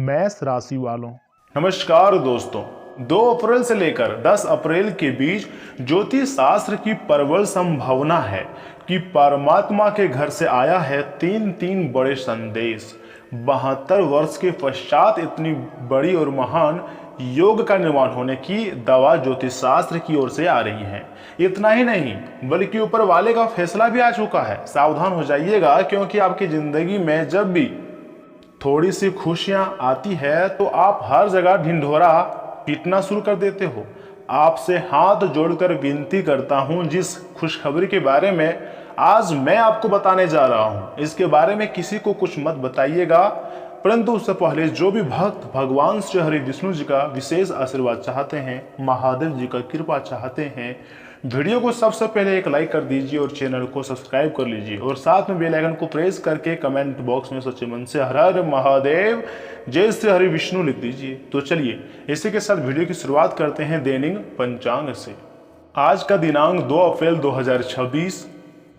मेष राशि वालों, नमस्कार दोस्तों। 2 अप्रैल से लेकर 10 अप्रैल के बीच ज्योतिष शास्त्र की प्रबल संभावना है कि परमात्मा के घर से आया है तीन बड़े संदेश। 72 वर्ष के पश्चात इतनी बड़ी और महान योग का निर्माण होने की दवा ज्योतिष शास्त्र की ओर से आ रही है। इतना ही नहीं बल्कि ऊपर वाले का फैसला भी आ चुका है। सावधान हो जाइएगा, क्योंकि आपकी जिंदगी में जब भी थोड़ी सी खुशियां आती है तो आप हर जगह ढिंढोरा पीटना शुरू कर देते हो। आपसे हाथ जोड़कर विनती करता हूं, जिस खुशखबरी के बारे में आज मैं आपको बताने जा रहा हूं, इसके बारे में किसी को कुछ मत बताइएगा। परंतु उससे पहले जो भी भक्त भगवान श्री हरि विष्णु जी का विशेष आशीर्वाद चाहते हैं, महादेव जी का कृपा चाहते हैं, वीडियो को सबसे पहले एक लाइक कर दीजिए और चैनल को सब्सक्राइब कर लीजिए और साथ में बेल आइकन को प्रेस करके कमेंट बॉक्स में सच्चे मन से हर हर महादेव जय श्री हरि विष्णु लिख दीजिए। तो चलिए इसी के साथ वीडियो की शुरुआत करते हैं दैनिक पंचांग से। आज का दिनांक 2 अप्रैल 2026,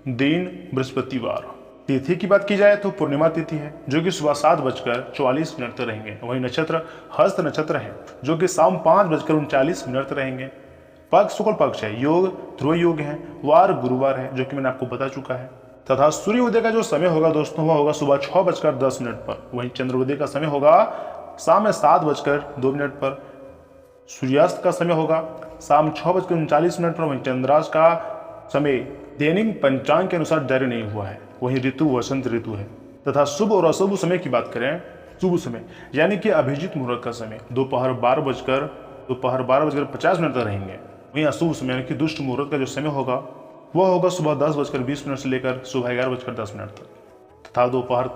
दिन बृहस्पतिवार। तिथि की बात की जाए तो पूर्णिमा तिथि है, जो कि सुबह 7:44 तक रहेंगे। वहीं नक्षत्र हस्त नक्षत्र है, जो कि शाम 5:39 रहेंगे। पक्ष शुक्ल पक्ष है, योग ध्रुव योग है, वार गुरुवार है, जो कि मैंने आपको बता चुका है। तथा सूर्योदय का जो समय होगा दोस्तों, वह होगा सुबह 6:10 पर। वहीं चंद्रोदय का समय होगा शाम में 7:02 पर। सूर्यास्त का समय होगा शाम 6:39 पर। वहीं चंद्रास्त का समय दैनिक पंचांग के अनुसार जारी नहीं हुआ है। वहीं ऋतु वसंत ऋतु है। तथा शुभ और अशुभ समय की बात करें, शुभ समय यानी कि अभिजीत मुहूर्त का समय दोपहर 12:50 तक रहेंगे। वहीं अशुभ समय यानी कि दुष्ट मुहूर्त का जो समय होगा वह होगा सुबह 10:20 से लेकर सुबह 11:10 तक, तथा दोपहर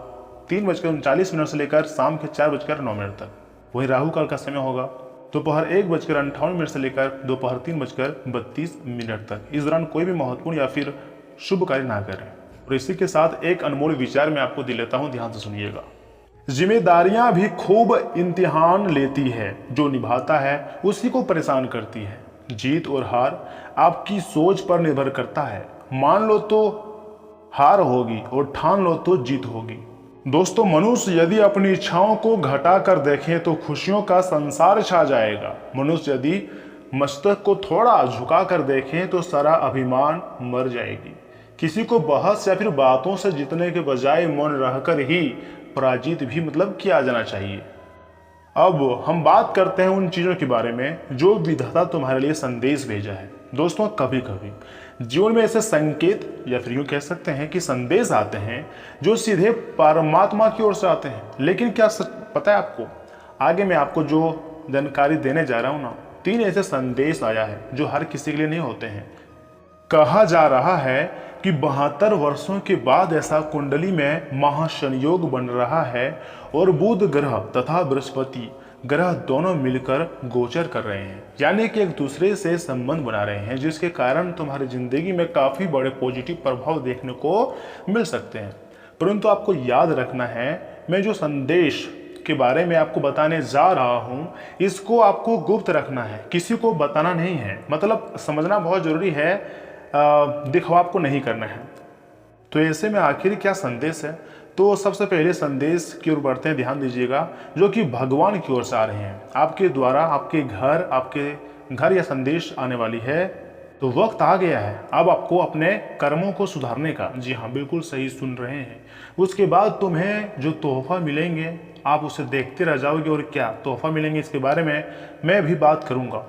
3:39 से लेकर शाम के 4:09 तक। वहीं राहु काल का समय होगा दोपहर 1:58 से लेकर दोपहर 3:32 तक। इस दौरान कोई भी महत्वपूर्ण या फिर शुभ कार्य ना करें। और इसी के साथ एक अनमोल विचार मैं आपको दिल लेता हूं, ध्यान से सुनिएगा। जिम्मेदारियां भी खूब इम्तिहान लेती है, जो निभाता है उसी को परेशान करती है। जीत और हार आपकी सोच पर निर्भर करता है। मान लो तो हार होगी और ठान लो तो जीत होगी। दोस्तों, मनुष्य यदि अपनी इच्छाओं को घटा कर देखे तो खुशियों का संसार छा जाएगा। मनुष्य यदि मस्तक को थोड़ा झुका कर देखे तो सारा अभिमान मर जाएगी। किसी को बहस या फिर बातों से जीतने के बजाय मौन रहकर ही पराजित भी किया जाना चाहिए। अब हम बात करते हैं उन चीज़ों के बारे में जो विधाता तुम्हारे लिए संदेश भेजा है। दोस्तों, कभी कभी जीवन में ऐसे संकेत या फिर यूँ कह सकते हैं कि संदेश आते हैं जो सीधे परमात्मा की ओर से आते हैं। लेकिन क्या पता है आपको, आगे मैं आपको जो जानकारी देने जा रहा हूँ ना, 3 ऐसे संदेश आया है जो हर किसी के लिए नहीं होते हैं। कहा जा रहा है कि 72 वर्षों के बाद ऐसा कुंडली में महासंयोग बन रहा है और बुध ग्रह तथा बृहस्पति ग्रह दोनों मिलकर गोचर कर रहे हैं, यानी कि एक दूसरे से संबंध बना रहे हैं, जिसके कारण तुम्हारी जिंदगी में काफी बड़े पॉजिटिव प्रभाव देखने को मिल सकते हैं। परंतु आपको याद रखना है, मैं जो संदेश के बारे में आपको बताने जा रहा हूं, इसको आपको गुप्त रखना है, किसी को बताना नहीं है। समझना बहुत जरूरी है, दिखावा आपको नहीं करना है। तो ऐसे में आखिर क्या संदेश है, तो सबसे पहले संदेश की ओर बढ़ते हैं। ध्यान दीजिएगा, जो कि भगवान की ओर से आ रहे हैं आपके द्वारा, आपके घर या संदेश आने वाली है। तो वक्त आ गया है अब आपको अपने कर्मों को सुधारने का। जी हाँ, बिल्कुल सही सुन रहे हैं। उसके बाद तुम्हें जो तोहफा मिलेंगे आप उसे देखते रह जाओगे, और क्या तोहफा मिलेंगे इसके बारे में मैं भी बात करूंगा।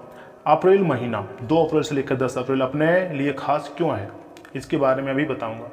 अप्रैल महीना 2 अप्रैल से लेकर 10 अप्रैल अपने लिए खास क्यों है, इसके बारे में अभी बताऊंगा।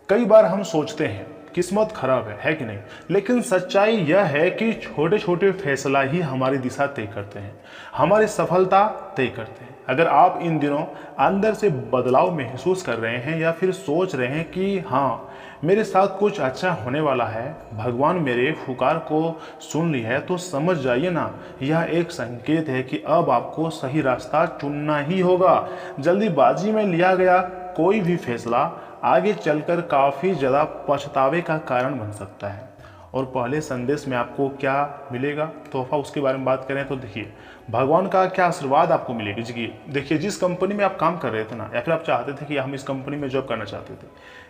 कई बार हम सोचते हैं किस्मत खराब है कि नहीं, लेकिन सच्चाई यह है कि छोटे छोटे फैसला ही हमारी दिशा तय करते हैं, हमारी सफलता तय करते हैं। अगर आप इन दिनों अंदर से बदलाव महसूस कर रहे हैं या फिर सोच रहे हैं कि हाँ मेरे साथ कुछ अच्छा होने वाला है, भगवान मेरे पुकार को सुन ली है, तो समझ जाइए ना, यह एक संकेत है कि अब आपको सही रास्ता चुनना ही होगा। जल्दीबाजी में लिया गया कोई भी फैसला आगे चलकर काफ़ी ज़्यादा पछतावे का कारण बन सकता है। और पहले संदेश में आपको क्या मिलेगा तोहफा, उसके बारे में बात करें तो देखिए भगवान का क्या आशीर्वाद आपको मिलेगी जी। देखिए जिस कंपनी में आप काम कर रहे थे ना, या फिर आप चाहते थे कि हम इस कंपनी में जॉब करना चाहते थे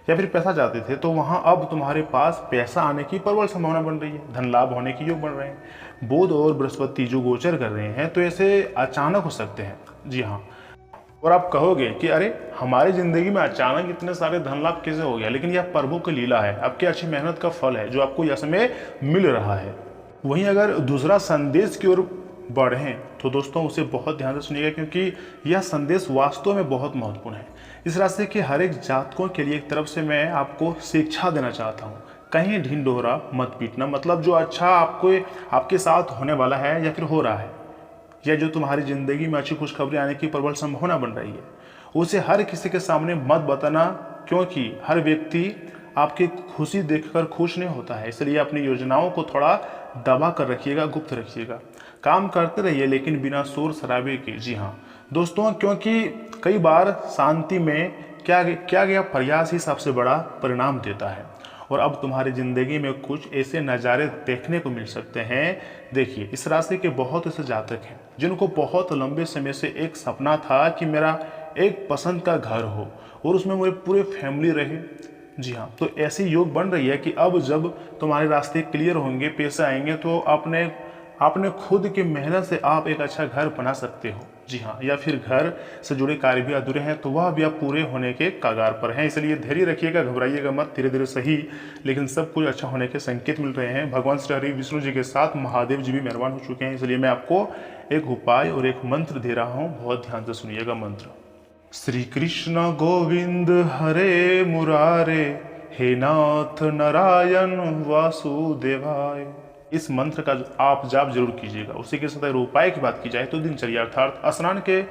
या फिर पैसा चाहते थे, तो वहाँ अब तुम्हारे पास पैसा आने की प्रबल संभावना बन रही है, धन लाभ होने की योग बन रहे हैं। बुध और बृहस्पति जो गोचर कर रहे हैं तो ऐसे अचानक हो सकते हैं, जी हाँ। और आप कहोगे कि अरे हमारी जिंदगी में अचानक इतने सारे धन लाभ कैसे हो गया, लेकिन यह प्रभु की लीला है, आपकी अच्छी मेहनत का फल है जो आपको यह समय मिल रहा है। वहीं अगर दूसरा संदेश की ओर बढ़ें तो दोस्तों उसे बहुत ध्यान से सुनिएगा, क्योंकि यह संदेश वास्तव में बहुत महत्वपूर्ण है। इस राशि के हर एक जातकों के लिए एक तरफ से मैं आपको शिक्षा देना चाहता हूँ, कहीं ढिंढोरा मत पीटना। मतलब जो अच्छा आपके साथ होने वाला है या फिर हो रहा है, या जो तुम्हारी ज़िंदगी में अच्छी खुशखबरी आने की प्रबल संभावना बन रही है, उसे हर किसी के सामने मत बताना, क्योंकि हर व्यक्ति आपकी खुशी देखकर खुश नहीं होता है। इसलिए अपनी योजनाओं को थोड़ा दबा कर रखिएगा, गुप्त रखिएगा। काम करते रहिए लेकिन बिना शोर शराबे के, जी हाँ दोस्तों, क्योंकि कई बार शांति में क्या गया प्रयास ही सबसे बड़ा परिणाम देता है। और अब तुम्हारी ज़िंदगी में कुछ ऐसे नज़ारे देखने को मिल सकते हैं। देखिए इस राशि के बहुत ऐसे जातक हैं जिनको बहुत लंबे समय से एक सपना था कि मेरा एक पसंद का घर हो और उसमें मेरे पूरे फैमिली रहे, जी हाँ। तो ऐसी योग बन रही है कि अब जब तुम्हारे रास्ते क्लियर होंगे, पैसे आएंगे, तो अपने खुद की मेहनत से आप एक अच्छा घर बना सकते हो, जी हाँ। या फिर घर से जुड़े कार्य भी अधूरे हैं तो वह भी आप पूरे होने के कगार पर हैं। इसलिए धैर्य रखिएगा, घबराइएगा मत, धीरे धीरे सही लेकिन सब कुछ अच्छा होने के संकेत मिल रहे हैं। भगवान श्री हरि विष्णु जी के साथ महादेव जी भी मेहरबान हो चुके हैं। इसलिए मैं आपको एक उपाय और एक मंत्र दे रहा हूँ, बहुत ध्यान से सुनिएगा। मंत्र: श्री कृष्ण गोविंद हरे मुरारे, हे नाथ नारायण वासुदेवाय। इस मंत्र का आप जाप जरूर कीजिएगा। उसी के साथ अगर उपाय की बात की जाए तो दिनचर्या अर्थात स्नान के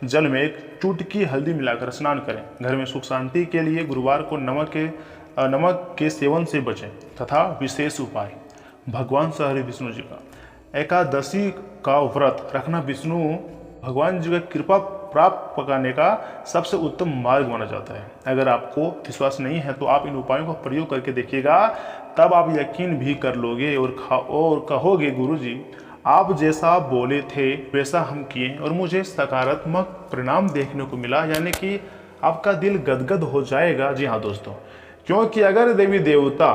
जल में एक चुटकी हल्दी मिलाकर स्नान करें। घर में सुख शांति के लिए गुरुवार को नमक के सेवन से बचें। तथा विशेष उपाय: भगवान श्री हरि विष्णु जी का एकादशी का व्रत रखना विष्णु भगवान जी का कृपा प्राप्त पकाने का सबसे उत्तम मार्ग माना जाता है। अगर आपको विश्वास नहीं है तो आप इन उपायों का प्रयोग करके देखिएगा, तब आप यकीन भी कर लोगे और कहोगे गुरुजी आप जैसा बोले थे वैसा हम किए और मुझे सकारात्मक परिणाम देखने को मिला। यानी कि आपका दिल गदगद हो जाएगा, जी हाँ दोस्तों। क्योंकि अगर देवी देवता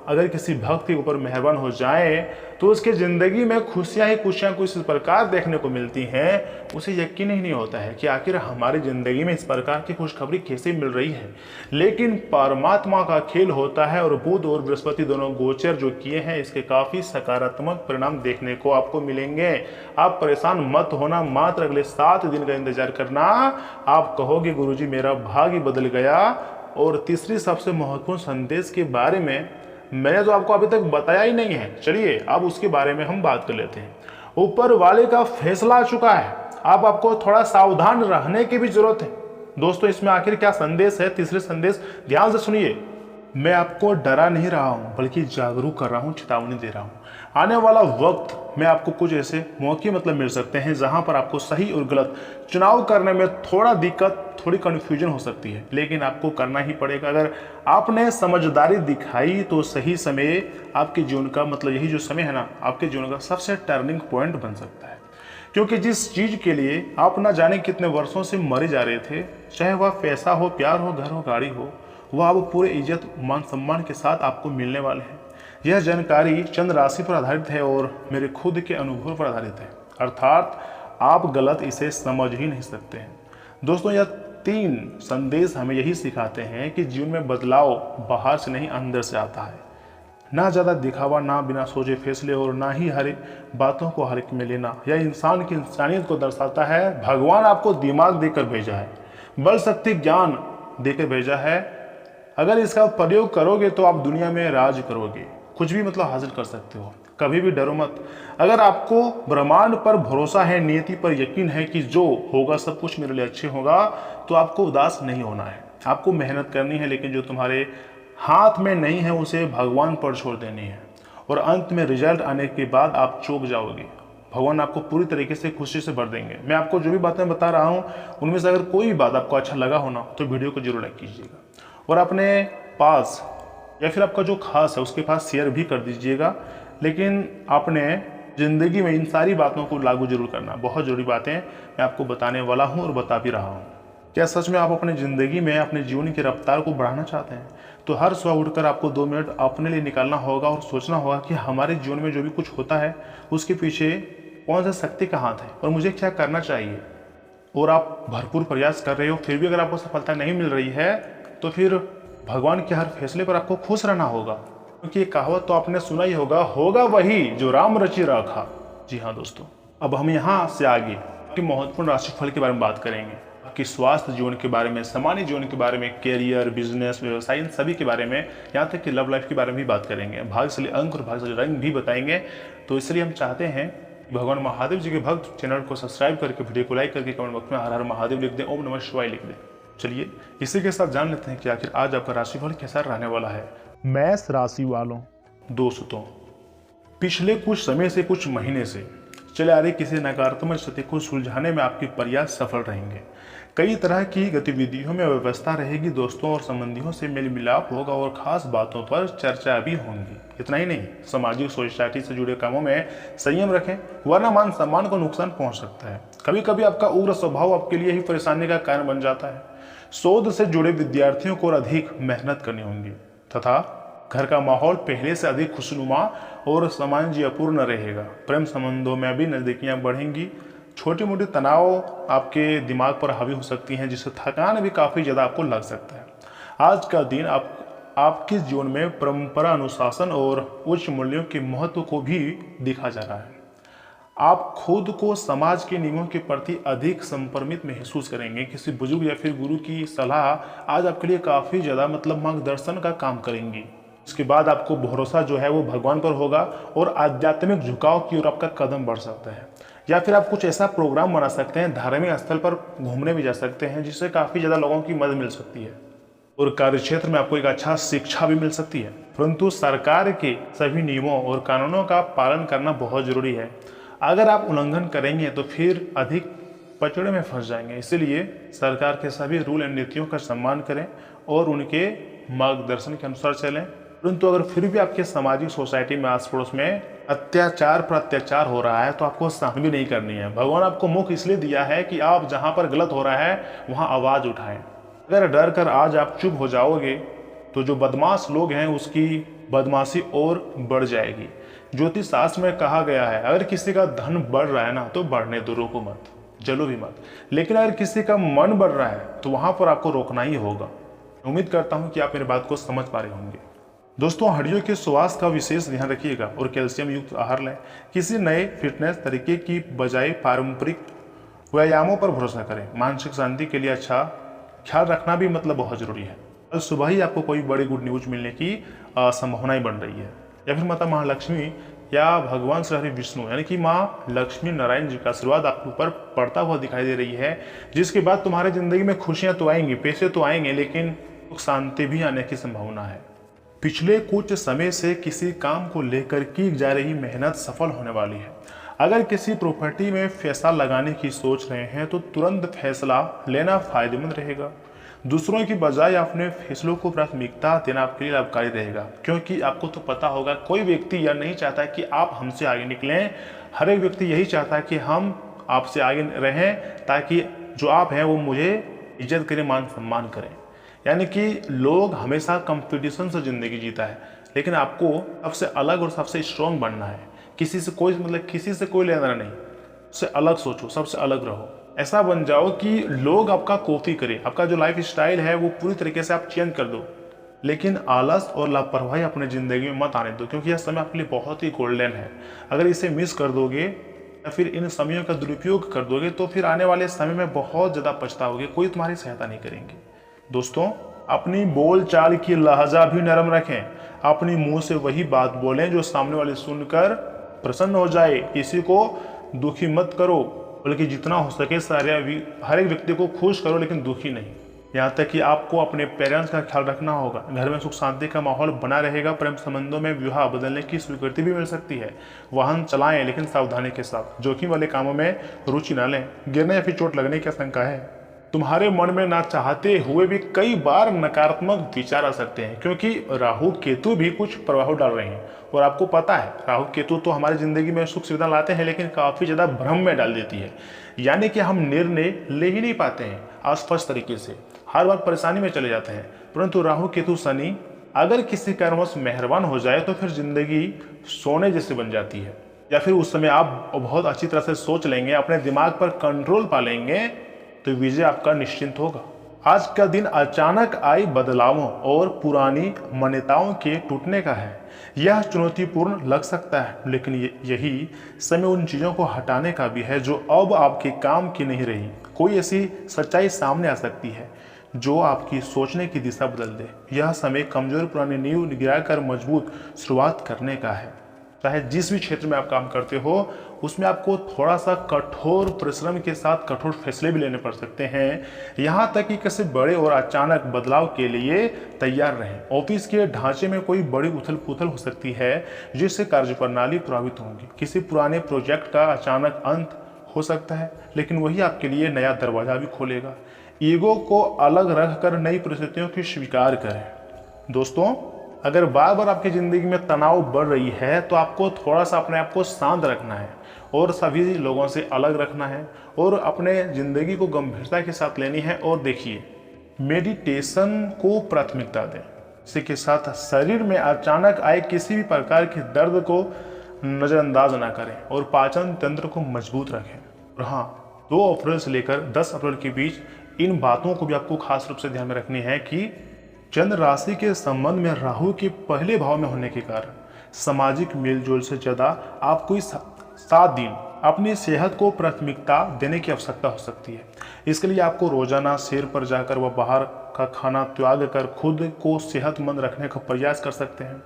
अगर किसी भक्त के ऊपर मेहरबान हो जाए तो उसके ज़िंदगी में खुशियाँ ही खुशियाँ कुछ इस प्रकार देखने को मिलती हैं, उसे यकीन ही नहीं होता है कि आखिर हमारी ज़िंदगी में इस प्रकार की खुशखबरी कैसे मिल रही है। लेकिन परमात्मा का खेल होता है और बुध और बृहस्पति दोनों गोचर जो किए हैं इसके काफ़ी सकारात्मक परिणाम देखने को आपको मिलेंगे। आप परेशान मत होना, मात्र अगले 7 दिन का इंतजार करना। आप कहोगे गुरुजी मेरा भाग्य बदल गया। और तीसरी सबसे महत्वपूर्ण संदेश के बारे में मैंने तो आपको अभी तक बताया ही नहीं है, चलिए अब उसके बारे में हम बात कर लेते हैं। ऊपर वाले का फैसला आ चुका है, अब आपको थोड़ा सावधान रहने की भी जरूरत है। दोस्तों इसमें आखिर क्या संदेश है, तीसरे संदेश ध्यान से सुनिए। मैं आपको डरा नहीं रहा हूँ बल्कि जागरूक कर रहा हूँ, चेतावनी दे रहा हूँ। आने वाला वक्त में आपको कुछ ऐसे मौके मिल सकते हैं जहाँ पर आपको सही और गलत चुनाव करने में थोड़ा दिक्कत, थोड़ी कन्फ्यूजन हो सकती है, लेकिन आपको करना ही पड़ेगा। अगर आपने समझदारी दिखाई तो सही समय आपके जीवन का यही जो समय है ना, आपके जीवन का सबसे टर्निंग पॉइंट बन सकता है। क्योंकि जिस चीज़ के लिए आप ना जाने कितने वर्षों से मरे जा रहे थे, चाहे वह पैसा हो, प्यार हो, घर हो, गाड़ी हो, वह अब पूरे इज्जत मान सम्मान के साथ आपको मिलने वाले हैं। यह जानकारी चंद राशि पर आधारित है और मेरे खुद के अनुभव पर आधारित है, अर्थात आप गलत इसे समझ ही नहीं सकते हैं। दोस्तों यह 3 संदेश हमें यही सिखाते हैं कि जीवन में बदलाव बाहर से नहीं अंदर से आता है। ना ज़्यादा दिखावा, ना बिना सोचे फैसले और ना ही हर बातों को हल्के में लेना। यह इंसान की इंसानियत को दर्शाता है। भगवान आपको दिमाग देकर भेजा है, बल शक्ति ज्ञान देकर भेजा है। अगर इसका प्रयोग करोगे तो आप दुनिया में राज करोगे, कुछ भी हासिल कर सकते हो। कभी भी डरो मत। अगर आपको ब्रह्मांड पर भरोसा है, नियति पर यकीन है कि जो होगा सब कुछ मेरे लिए अच्छे होगा, तो आपको उदास नहीं होना है। आपको मेहनत करनी है, लेकिन जो तुम्हारे हाथ में नहीं है उसे भगवान पर छोड़ देनी है। और अंत में रिजल्ट आने के बाद आप चौंक जाओगे। भगवान आपको पूरी तरीके से खुशी से भर देंगे। मैं आपको जो भी बातें बता रहा हूँ उनमें से अगर कोई बात आपको अच्छा लगा हो ना, तो वीडियो को जरूर लाइक कीजिएगा और अपने पास या फिर आपका जो खास है उसके पास शेयर भी कर दीजिएगा। लेकिन आपने ज़िंदगी में इन सारी बातों को लागू जरूर करना। बहुत ज़रूरी बातें मैं आपको बताने वाला हूँ और बता भी रहा हूँ। क्या सच में आप अपनी ज़िंदगी में अपने जीवन की रफ्तार को बढ़ाना चाहते हैं? तो हर सुबह उठकर आपको 2 मिनट अपने लिए निकालना होगा और सोचना होगा कि हमारे जीवन में जो भी कुछ होता है उसके पीछे कौन सा शक्ति का हाथ है और मुझे क्या करना चाहिए। और आप भरपूर प्रयास कर रहे हो फिर भी अगर आपको सफलता नहीं मिल रही है तो फिर भगवान के हर फैसले पर आपको खुश रहना होगा, क्योंकि ये कहावत तो आपने सुना ही होगा वही जो राम रचि रखा। जी हाँ दोस्तों, अब हम यहाँ से आगे आपके महत्वपूर्ण राशिफल के बारे में बात करेंगे, आपकी स्वास्थ्य जीवन के बारे में, सामान्य जीवन के बारे में, कैरियर, बिजनेस, व्यवसाय, इन सभी के बारे में, यहाँ तक कि लव लाइफ के बारे में भी बात करेंगे। भाग्यशाली अंक और भाग्यशाली रंग भी बताएंगे। तो इसलिए हम चाहते हैं भगवान महादेव जी के भक्त चैनल को सब्सक्राइब करके, वीडियो को लाइक करके, कमेंट बॉक्स में हर हर महादेव लिख दें, ओम नमः शिवाय लिख दें। चलिए इसी के साथ जान लेते हैं कि आखिर आज आपका राशिफल कैसा रहने वाला है। मेष राशि वालों, दोस्तों पिछले कुछ समय से, कुछ महीने से चले आ रही किसी नकारात्मक स्थिति को सुलझाने में आपके प्रयास सफल रहेंगे। कई तरह की गतिविधियों में व्यवस्था रहेगी, दोस्तों और संबंधियों से मेल मिलाप होगा और खास बातों पर चर्चा भी होंगी। इतना ही नहीं, सामाजिक सोसाइटी से जुड़े कामों में संयम रखें, वरना मान सम्मान को नुकसान पहुंच सकता है। कभी कभी आपका उग्र स्वभाव आपके लिए ही परेशानी का कारण बन जाता है। शोध से जुड़े विद्यार्थियों को अधिक मेहनत करनी होगी तथा घर का माहौल पहले से अधिक खुशनुमा और सामंजस्यपूर्ण रहेगा। प्रेम संबंधों में भी नजदीकियां बढ़ेंगी। छोटी मोटी तनाव आपके दिमाग पर हावी हो सकती हैं, जिससे थकान भी काफ़ी ज़्यादा आपको लग सकता है। आज का दिन आपके जीवन में परंपरा, अनुशासन और उच्च मूल्यों के महत्व को भी दिखा जा रहा है। आप खुद को समाज के नियमों के प्रति अधिक संप्रमित महसूस करेंगे। किसी बुजुर्ग या फिर गुरु की सलाह आज आपके लिए काफ़ी ज़्यादा मार्गदर्शन का काम करेंगी। इसके बाद आपको भरोसा जो है वो भगवान पर होगा और आध्यात्मिक झुकाव की ओर आपका कदम बढ़ सकता है। या फिर आप कुछ ऐसा प्रोग्राम बना सकते हैं, धार्मिक स्थल पर घूमने भी जा सकते हैं, जिससे काफ़ी ज़्यादा लोगों की मदद मिल सकती है और कार्यक्षेत्र में आपको एक अच्छा शिक्षा भी मिल सकती है। परंतु सरकार के सभी नियमों और कानूनों का पालन करना बहुत ज़रूरी है। अगर आप उल्लंघन करेंगे तो फिर अधिक पचड़े में फंस जाएंगे। इसलिए सरकार के सभी रूल एंड नीतियों का सम्मान करें और उनके मार्गदर्शन के अनुसार चलें। परंतु अगर फिर भी आपके सामाजिक सोसाइटी में, आस पड़ोस में अत्याचार पर अत्याचार हो रहा है तो आपको सहन भी नहीं करनी है। भगवान आपको मुख इसलिए दिया है कि आप जहाँ पर गलत हो रहा है वहाँ आवाज़ उठाएं। अगर डर कर आज आप चुप हो जाओगे तो जो बदमाश लोग हैं उसकी बदमाशी और बढ़ जाएगी। ज्योतिष शास्त्र में कहा गया है, अगर किसी का धन बढ़ रहा है ना तो बढ़ने दो, रोको मत, जलो भी मत। लेकिन अगर किसी का मन बढ़ रहा है तो वहाँ पर आपको रोकना ही होगा। उम्मीद करता हूँ कि आप मेरी बात को समझ पा रहे होंगे। दोस्तों हड्डियों के स्वास्थ्य का विशेष ध्यान रखिएगा और कैल्शियम युक्त आहार लें। किसी नए फिटनेस तरीके की बजाय पारंपरिक व्यायामों पर भरोसा करें। मानसिक शांति के लिए अच्छा ख्याल रखना भी बहुत ज़रूरी है। कल सुबह ही आपको कोई बड़ी गुड न्यूज मिलने की संभावना बन रही है, या फिर माता महालक्ष्मी या भगवान श्री हरि विष्णु यानी कि माँ लक्ष्मी नारायण जी का आशीर्वाद आपके ऊपर पड़ता हुआ दिखाई दे रही है, जिसके बाद तुम्हारे जिंदगी में खुशियाँ तो आएंगी, पैसे तो आएंगे, लेकिन शांति भी आने की संभावना है। पिछले कुछ समय से किसी काम को लेकर की जा रही मेहनत सफल होने वाली है। अगर किसी प्रॉपर्टी में पैसा लगाने की सोच रहे हैं तो तुरंत फैसला लेना फायदेमंद रहेगा। दूसरों की बजाय अपने फैसलों को प्राथमिकता देना आपके लिए लाभकारी रहेगा, क्योंकि आपको तो पता होगा कोई व्यक्ति यह नहीं चाहता कि आप हमसे आगे निकलें। हर एक व्यक्ति यही चाहता है कि हम आपसे आगे रहें, ताकि जो आप हैं वो मुझे इज्जत करें, मान सम्मान करें। यानी कि लोग हमेशा कंपटीशन से ज़िंदगी जीता है, लेकिन आपको सबसे अलग और सबसे स्ट्रॉन्ग बनना है। किसी से कोई लेना नहीं, उससे अलग सोचो, सबसे अलग रहो। ऐसा बन जाओ कि लोग आपका कॉपी करें। आपका जो लाइफ स्टाइल है वो पूरी तरीके से आप चेंज कर दो, लेकिन आलस और लापरवाही अपने ज़िंदगी में मत आने दो, क्योंकि यह समय आपके लिए बहुत ही गोल्डन है। अगर इसे मिस कर दोगे या फिर इन समयों का दुरुपयोग कर दोगे तो फिर आने वाले समय में बहुत ज़्यादा पछताओगे, कोई तुम्हारी सहायता नहीं करेंगे। दोस्तों अपनी बोल चाल की लहजा भी नरम रखें। अपनी मुंह से वही बात बोलें जो सामने वाले सुनकर प्रसन्न हो जाए। किसी को दुखी मत करो, बल्कि जितना हो सके हर एक व्यक्ति को खुश करो, लेकिन दुखी नहीं। यहाँ तक कि आपको अपने पेरेंट्स का ख्याल रखना होगा। घर में सुख शांति का माहौल बना रहेगा। प्रेम संबंधों में विवाह बदलने की स्वीकृति भी मिल सकती है। वाहन चलाएं, लेकिन सावधानी के साथ। जोखिम वाले कामों में रुचि न लें। गिरने या फिर चोट लगने की आशंका है। तुम्हारे मन में ना चाहते हुए भी कई बार नकारात्मक विचार आ सकते हैं, क्योंकि राहु केतु भी कुछ प्रभाव डाल रहे हैं। और आपको पता है राहु केतु तो हमारी ज़िंदगी में सुख सुविधा लाते हैं, लेकिन काफ़ी ज़्यादा भ्रम में डाल देती है। यानी कि हम निर्णय ले ही नहीं पाते हैं अस्पष्ट तरीके से, हर बार परेशानी में चले जाते हैं। परंतु राहु केतु शनि अगर किसी कारणवश मेहरबान हो जाए तो फिर ज़िंदगी सोने जैसी बन जाती है। या फिर उस समय आप बहुत अच्छी तरह से सोच लेंगे, अपने दिमाग पर कंट्रोल पा लेंगे, तो विजय आपका निश्चिंत होगा। आज का दिन अचानक आई बदलावों और पुरानी मान्यताओं के टूटने का है। यह चुनौतीपूर्ण लग सकता है, लेकिन यही समय उन चीज़ों को हटाने का भी है जो अब आपके काम की नहीं रही। कोई ऐसी सच्चाई सामने आ सकती है जो आपकी सोचने की दिशा बदल दे। यह समय कमजोर पुरानी नींव गिराकर मजबूत शुरुआत करने का है। चाहे जिस भी क्षेत्र में आप काम करते हो उसमें आपको थोड़ा सा कठोर परिश्रम के साथ कठोर फैसले भी लेने पड़ सकते हैं, यहाँ तक कि किसी बड़े और अचानक बदलाव के लिए तैयार रहें। ऑफिस के ढांचे में कोई बड़ी उथल पुथल हो सकती है जिससे कार्यप्रणाली प्रभावित होंगी। किसी पुराने प्रोजेक्ट का अचानक अंत हो सकता है, लेकिन वही आपके लिए नया दरवाजा भी खोलेगा। ईगो को अलग रखकर नई परिस्थितियों की स्वीकार करें। दोस्तों, अगर बार बार आपकी ज़िंदगी में तनाव बढ़ रही है तो आपको थोड़ा सा अपने आप को शांत रखना है और सभी लोगों से अलग रखना है और अपने ज़िंदगी को गंभीरता के साथ लेनी है। और देखिए, मेडिटेशन को प्राथमिकता दें। इसी के साथ शरीर में अचानक आए किसी भी प्रकार के दर्द को नज़रअंदाज ना करें और पाचन तंत्र को मजबूत रखें। और हाँ, 2 अप्रैल से लेकर 10 अप्रैल के बीच इन बातों को भी आपको खास रूप से ध्यान में रखनी है कि चंद्र राशि के संबंध में राहु के पहले भाव में होने के कारण सामाजिक मेलजोल से ज़्यादा आपको इस 7 दिन अपनी सेहत को प्राथमिकता देने की आवश्यकता हो सकती है। इसके लिए आपको रोजाना सैर पर जाकर व बाहर का खाना त्याग कर खुद को सेहतमंद रखने का प्रयास कर सकते हैं।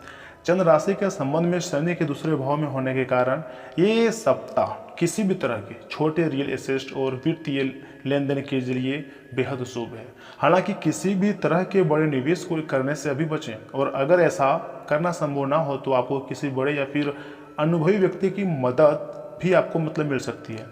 चंद्र राशि के संबंध में शनि के दूसरे भाव में होने के कारण ये सप्ताह किसी भी तरह के छोटे रियल एस्टेट और वित्तीय लेन देन के लिए बेहद शुभ है। हालांकि किसी भी तरह के बड़े निवेश को करने से अभी बचें, और अगर ऐसा करना संभव ना हो तो आपको किसी बड़े या फिर अनुभवी व्यक्ति की मदद भी आपको मिल सकती है।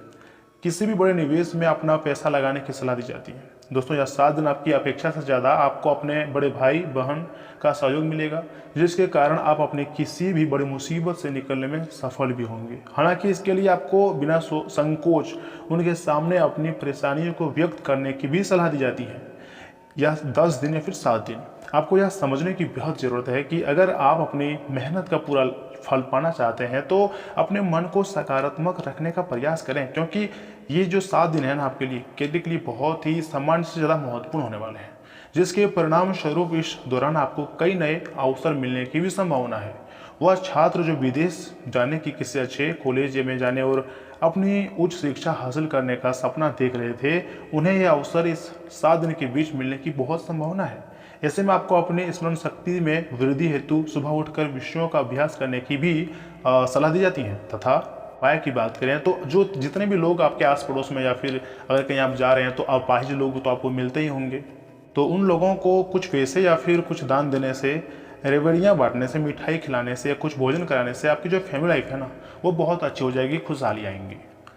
किसी भी बड़े निवेश में अपना पैसा लगाने की सलाह दी जाती है। दोस्तों, यह 7 दिन आपकी अपेक्षा से ज़्यादा आपको अपने बड़े भाई बहन का सहयोग मिलेगा, जिसके कारण आप अपने किसी भी बड़ी मुसीबत से निकलने में सफल भी होंगे। हालांकि इसके लिए आपको बिना संकोच उनके सामने अपनी परेशानियों को व्यक्त करने की भी सलाह दी जाती है। यह 10 दिन या फिर 7 दिन आपको यह समझने की बहुत ज़रूरत है कि अगर आप अपनी मेहनत का पूरा फल पाना चाहते हैं तो अपने मन को सकारात्मक रखने का प्रयास करें, क्योंकि ये जो 7 दिन है ना आपके लिए केतु के लिए बहुत ही सामान्य से ज़्यादा महत्वपूर्ण होने वाले हैं, जिसके परिणाम स्वरूप इस दौरान आपको कई नए अवसर मिलने की भी संभावना है। वह छात्र जो विदेश जाने की किसी अच्छे कॉलेज में जाने और अपनी उच्च शिक्षा हासिल करने का सपना देख रहे थे, उन्हें यह अवसर इस 7 दिन के बीच मिलने की बहुत संभावना है। ऐसे में आपको अपनी स्मरण शक्ति में वृद्धि हेतु सुबह उठकर विषयों का अभ्यास करने की भी सलाह दी जाती है। तथा उपाय की बात करें तो जो जितने भी लोग आपके आस पड़ोस में या फिर अगर कहीं आप जा रहे हैं तो अपाहिज लोग तो आपको मिलते ही होंगे, तो उन लोगों को कुछ पैसे या फिर कुछ दान देने से, रेवड़ियाँ बांटने से, मिठाई खिलाने से या कुछ भोजन कराने से आपकी जो फैमिली लाइफ है ना वो बहुत अच्छी हो जाएगी, खुशहाली आएंगी।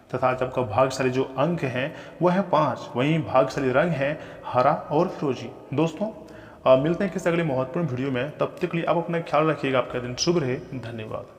तथा आज आपका भाग्यशाली जो अंक है वह है 5, वहीं भाग्यशाली रंग है हरा और फिरोजी। दोस्तों, मिलते हैं किसी अगले महत्वपूर्ण वीडियो में, तब तक के लिए आप अपना ख्याल रखिएगा। आपका दिन शुभ रहे। धन्यवाद।